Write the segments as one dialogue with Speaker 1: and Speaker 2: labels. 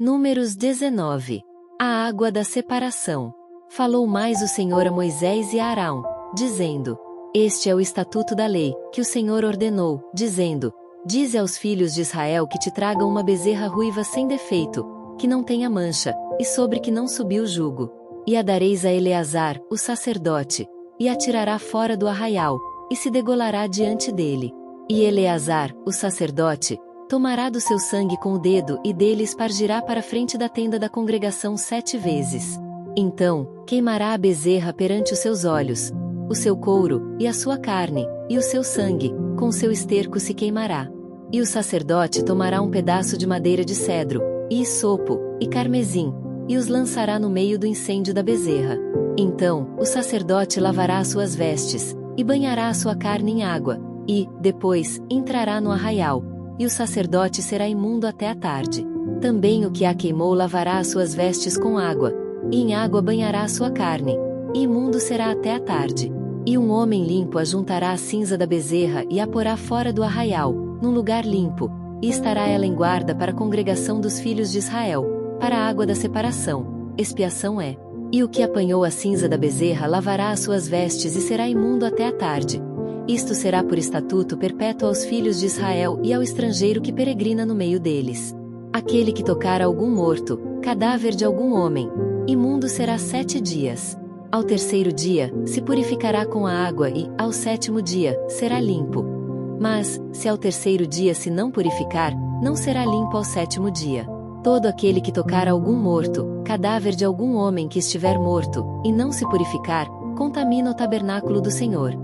Speaker 1: Números 19. A água da separação. Falou mais o Senhor a Moisés e a Arão, dizendo: Este é o estatuto da lei, que o Senhor ordenou, dizendo: Dize aos filhos de Israel que te tragam uma bezerra ruiva sem defeito, que não tenha mancha, e sobre que não subiu jugo. E a dareis a Eleazar, o sacerdote, e a tirará fora do arraial, e se degolará diante dele. E Eleazar, o sacerdote, tomará do seu sangue com o dedo e dele espargirá para a frente da tenda da congregação 7 vezes. Então, queimará a bezerra perante os seus olhos, o seu couro, e a sua carne, e o seu sangue, com seu esterco se queimará. E o sacerdote tomará um pedaço de madeira de cedro, e hisopo, e carmesim, e os lançará no meio do incêndio da bezerra. Então, o sacerdote lavará as suas vestes, e banhará a sua carne em água, e, depois, entrará no arraial, e o sacerdote será imundo até a tarde. Também o que a queimou lavará as suas vestes com água, e em água banhará a sua carne, e imundo será até a tarde. E um homem limpo ajuntará a cinza da bezerra e a porá fora do arraial, num lugar limpo, e estará ela em guarda para a congregação dos filhos de Israel, para a água da separação, expiação é. E o que apanhou a cinza da bezerra lavará as suas vestes e será imundo até a tarde. Isto será por estatuto perpétuo aos filhos de Israel e ao estrangeiro que peregrina no meio deles. Aquele que tocar algum morto, cadáver de algum homem, imundo será 7 dias. Ao terceiro dia, se purificará com a água e, ao 7º dia, será limpo. Mas, se ao terceiro dia se não purificar, não será limpo ao 7º dia. Todo aquele que tocar algum morto, cadáver de algum homem que estiver morto, e não se purificar, contamina o tabernáculo do Senhor.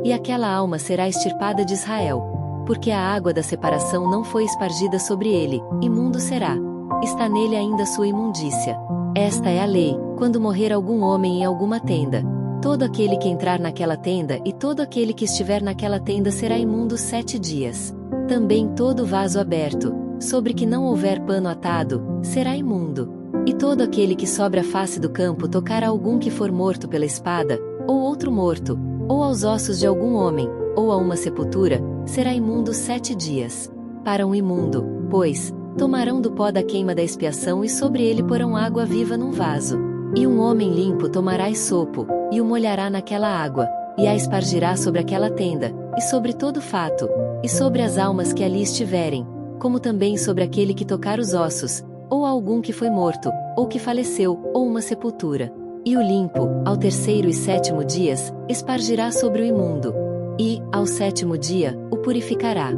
Speaker 1: E aquela alma será extirpada de Israel, porque a água da separação não foi espargida sobre ele, imundo será. Está nele ainda sua imundícia. Esta é a lei, quando morrer algum homem em alguma tenda. Todo aquele que entrar naquela tenda e todo aquele que estiver naquela tenda será imundo 7 dias. Também todo vaso aberto, sobre que não houver pano atado, será imundo. E todo aquele que sobre a face do campo tocar a algum que for morto pela espada, ou outro morto, ou aos ossos de algum homem, ou a uma sepultura, será imundo 7 dias. Para um imundo, pois, tomarão do pó da queima da expiação e sobre ele porão água viva num vaso. E um homem limpo tomará hisopo, e o molhará naquela água, e a espargirá sobre aquela tenda, e sobre todo fato, e sobre as almas que ali estiverem, como também sobre aquele que tocar os ossos, ou algum que foi morto, ou que faleceu, ou uma sepultura. E o limpo, ao terceiro e 7º dias, espargirá sobre o imundo. E, ao 7º dia, o purificará.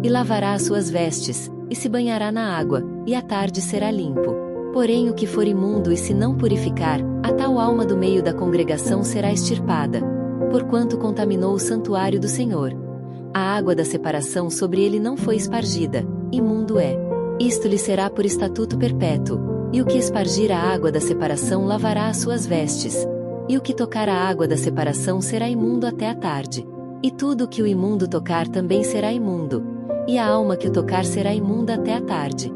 Speaker 1: E lavará as suas vestes, e se banhará na água, e à tarde será limpo. Porém o que for imundo e se não purificar, a tal alma do meio da congregação será extirpada, porquanto contaminou o santuário do Senhor. A água da separação sobre ele não foi espargida, imundo é. Isto lhe será por estatuto perpétuo. E o que espargir a água da separação lavará as suas vestes. E o que tocar a água da separação será imundo até a tarde. E tudo o que o imundo tocar também será imundo. E a alma que o tocar será imunda até a tarde.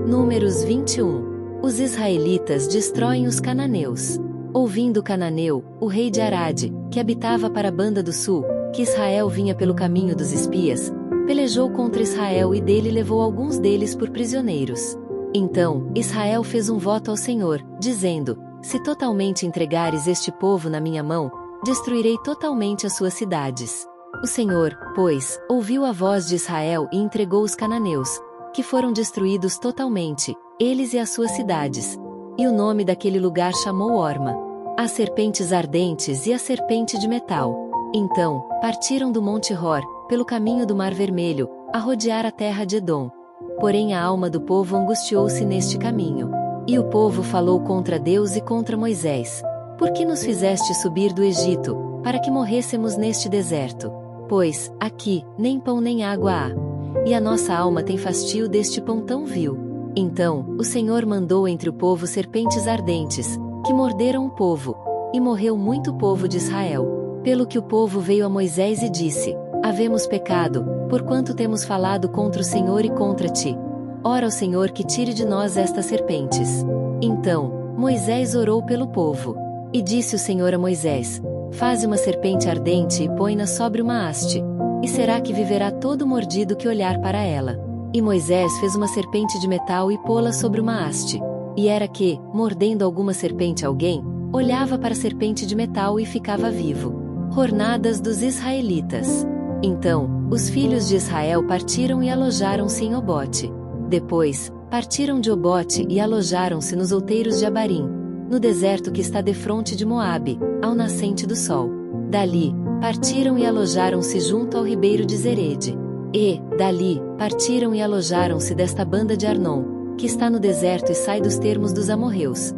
Speaker 1: Números 21. Os israelitas destroem os cananeus. Ouvindo Cananeu, o rei de Arade, que habitava para a banda do sul, que Israel vinha pelo caminho dos espias, pelejou contra Israel e dele levou alguns deles por prisioneiros. Então, Israel fez um voto ao Senhor, dizendo: Se totalmente entregares este povo na minha mão, destruirei totalmente as suas cidades. O Senhor, pois, ouviu a voz de Israel e entregou os cananeus, que foram destruídos totalmente, eles e as suas cidades. E o nome daquele lugar chamou Orma. As serpentes ardentes e a serpente de metal. Então, partiram do Monte Hor, pelo caminho do Mar Vermelho, a rodear a terra de Edom. Porém a alma do povo angustiou-se neste caminho. E o povo falou contra Deus e contra Moisés: Por que nos fizeste subir do Egito, para que morrêssemos neste deserto? Pois, aqui, nem pão nem água há. E a nossa alma tem fastio deste pão tão vil. Então, o Senhor mandou entre o povo serpentes ardentes, que morderam o povo, e morreu muito povo de Israel. Pelo que o povo veio a Moisés e disse: Havemos pecado, porquanto temos falado contra o Senhor e contra ti. Ora ao Senhor que tire de nós estas serpentes. Então, Moisés orou pelo povo. E disse o Senhor a Moisés: Faze uma serpente ardente e põe-na sobre uma haste. E será que viverá todo mordido que olhar para ela. E Moisés fez uma serpente de metal e pô-la sobre uma haste. E era que, mordendo alguma serpente alguém, olhava para a serpente de metal e ficava vivo. Jornadas dos israelitas. Então, os filhos de Israel partiram e alojaram-se em Obote. Depois, partiram de Obote e alojaram-se nos outeiros de Abarim, no deserto que está defronte de Moabe, ao nascente do sol. Dali, partiram e alojaram-se junto ao ribeiro de Zerede. E, dali, partiram e alojaram-se desta banda de Arnon, que está no deserto e sai dos termos dos amorreus.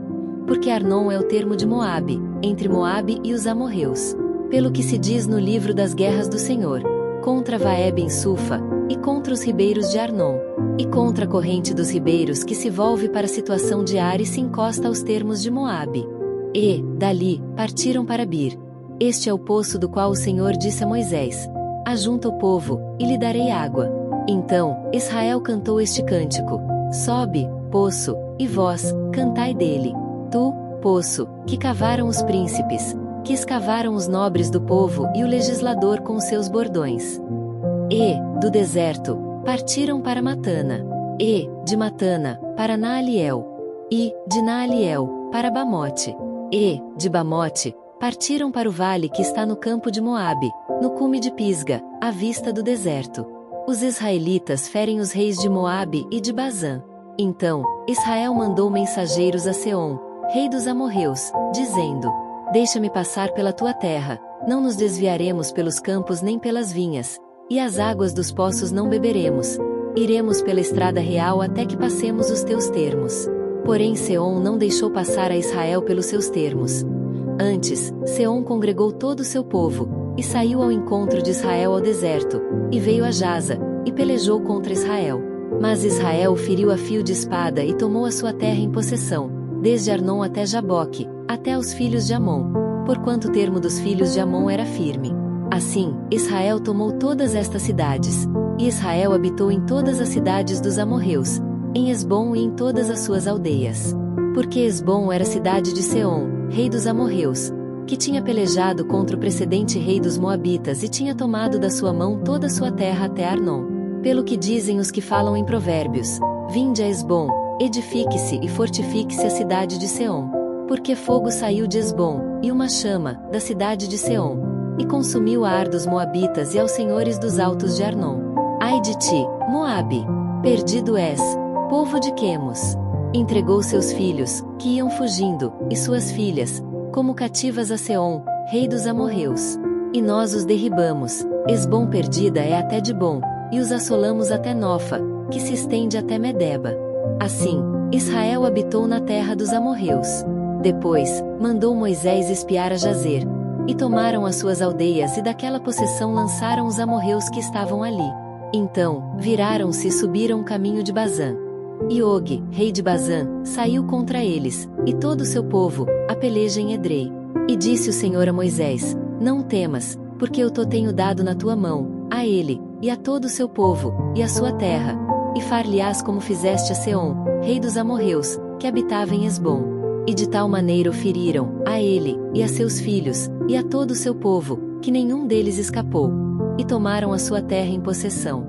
Speaker 1: Porque Arnon é o termo de Moabe, entre Moabe e os amorreus. Pelo que se diz no livro das guerras do Senhor, contra Vaeb em Sufa, e contra os ribeiros de Arnon, e contra a corrente dos ribeiros que se volve para a situação de Ar e se encosta aos termos de Moabe. E, dali, partiram para Bir. Este é o poço do qual o Senhor disse a Moisés: ajunta o povo, e lhe darei água. Então, Israel cantou este cântico: sobe, poço, e vós, cantai dele. Tu, poço, que cavaram os príncipes, que escavaram os nobres do povo e o legislador com os seus bordões. E, do deserto, partiram para Matana. E, de Matana, para Naaliel. E, de Naaliel, para Bamote. E, de Bamote, partiram para o vale que está no campo de Moabe, no cume de Pisga, à vista do deserto. Os israelitas ferem os reis de Moabe e de Bazã. Então, Israel mandou mensageiros a Seom, rei dos amorreus, dizendo: deixa-me passar pela tua terra, não nos desviaremos pelos campos nem pelas vinhas, e as águas dos poços não beberemos. Iremos pela estrada real até que passemos os teus termos. Porém Seom não deixou passar a Israel pelos seus termos. Antes, Seom congregou todo o seu povo, e saiu ao encontro de Israel ao deserto, e veio a Jaza, e pelejou contra Israel. Mas Israel feriu a fio de espada e tomou a sua terra em possessão, desde Arnon até Jaboque, até aos filhos de Amon, porquanto o termo dos filhos de Amon era firme. Assim, Israel tomou todas estas cidades, e Israel habitou em todas as cidades dos amorreus, em Esbom e em todas as suas aldeias. Porque Esbom era cidade de Seom, rei dos amorreus, que tinha pelejado contra o precedente rei dos moabitas e tinha tomado da sua mão toda a sua terra até Arnon. Pelo que dizem os que falam em provérbios: vinde a Esbom, edifique-se e fortifique-se a cidade de Seom. Porque fogo saiu de Esbom, e uma chama, da cidade de Seom, e consumiu a Ar dos moabitas e aos senhores dos altos de Arnon. Ai de ti, Moabe! Perdido és, povo de Quemos! Entregou seus filhos, que iam fugindo, e suas filhas, como cativas a Seom, rei dos amorreus. E nós os derribamos. Esbom perdida é até Dibom, e os assolamos até Nofa, que se estende até Medeba. Assim, Israel habitou na terra dos amorreus. Depois, mandou Moisés espiar a Jazer, e tomaram as suas aldeias e daquela possessão lançaram os amorreus que estavam ali. Então, viraram-se e subiram o caminho de Bazã. E Og, rei de Bazã, saiu contra eles, e todo o seu povo, a peleja em Edrei. E disse o Senhor a Moisés: não temas, porque eu te tenho dado na tua mão, a ele, e a todo o seu povo, e a sua terra, e far-lhe-ás como fizeste a Seom, rei dos amorreus, que habitava em Esbom. E de tal maneira o feriram, a ele, e a seus filhos, e a todo o seu povo, que nenhum deles escapou. E tomaram a sua terra em possessão.